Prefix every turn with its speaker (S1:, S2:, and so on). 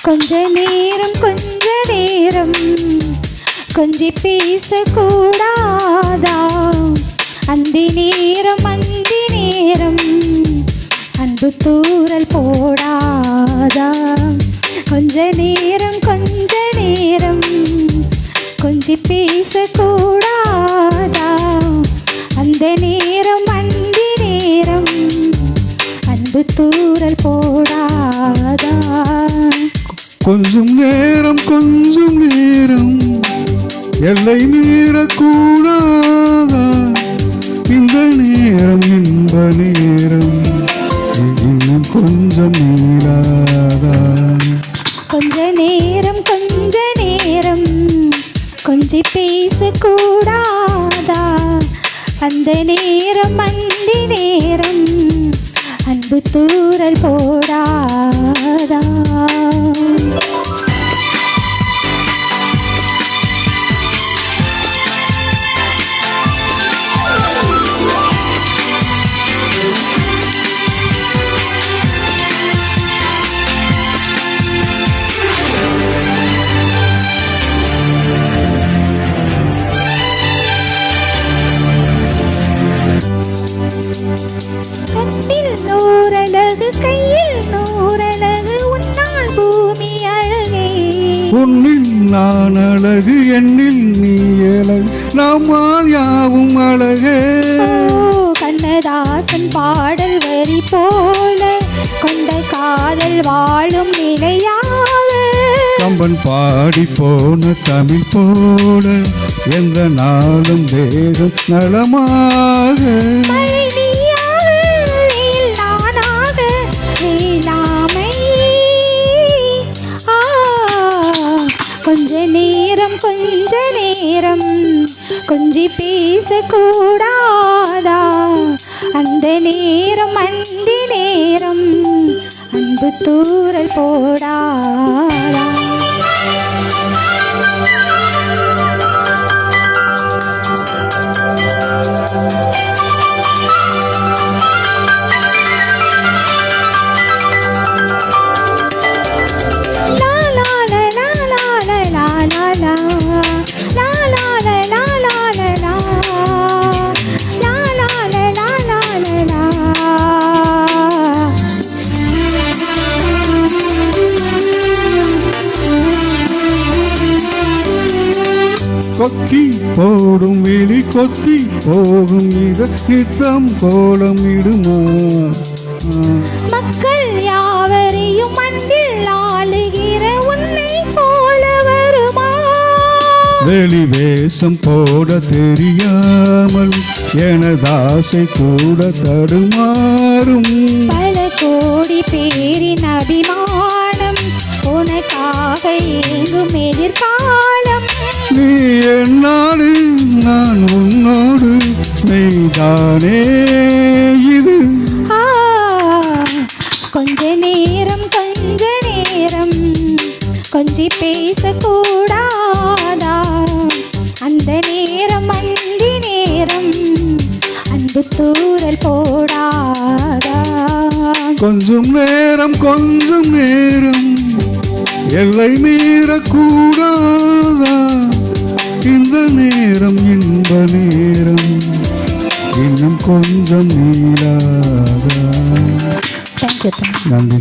S1: கொஞ்ச நேரம் கொஞ்சி பேசக்கூடாதா? அந்தி நேரம் அன்பு தூரல் போடாதா? கொஞ்ச நேரம் கொஞ்சி பேசக்கூடாதா? அந்த நேரம் அந்தி நேரம் அன்பு தூரல் போடாதா?
S2: கொஞ்சம் நேரம் எல்லை மீறக்கூடாதா? இந்த நேரம் இன்ப நேரம் இன்னும் கொஞ்சம் நீளாதா?
S1: கொஞ்ச நேரம் கொஞ்சி பேசக்கூடாதா? அந்த நேரம் அந்தி நேரம் அன்பு தூரல் போடாதா? கண்ணில் நூறழகு கையில் நூறழகு உன்னால் பூமி அழகே.
S2: உன்னில் நான் அழகு என்னில் நீ அழகு நாம் யாவும் அழகே.
S1: கண்ணதாசன் பாடல் வரி போல கொண்ட காதல் வாழும் நிலையாக
S2: கம்பன் பாடி போன தமிழ் போல என்ற நாளும் தேகம் நலமாக கொஞ்ச நேரம் கொஞ்சி பேசக்கூடாதா? அந்த நேரம் அந்தி நேரம் அன்பு தூரல் போடாதா? கொத்தி போடும் விழி கொத்தி போகும் இத நித்தம் கோலம் இடுமா?
S1: மக்கள் யாவரையும் மந்தில் ஆளுகிற உன்னை போல வருமா?
S2: வெளி வேஷம் போட தெரியாமல் எனதாசை கூட தடுமாறும்.
S1: பல கோடி பேரின் அபிமானம் உனக்காக ஏங்கும் எதிர்காலம்.
S2: நீ என்னோடு நான் உன்னோடு மெய்தானே இது.
S1: கொஞ்ச நேரம் கொஞ்சி பேசக்கூடாதா? அந்த நேரம் அந்தி நேரம் அன்பு தூரல் போடாதா?
S2: கொஞ்சம் நேரம் எல்லை மீறக்கூடாதா? இந்த நேரம் இன்ப நேரம் இன்னும் கொஞ்சம் நீளாதா?
S1: தேங்க்யூ.
S2: நன்றி.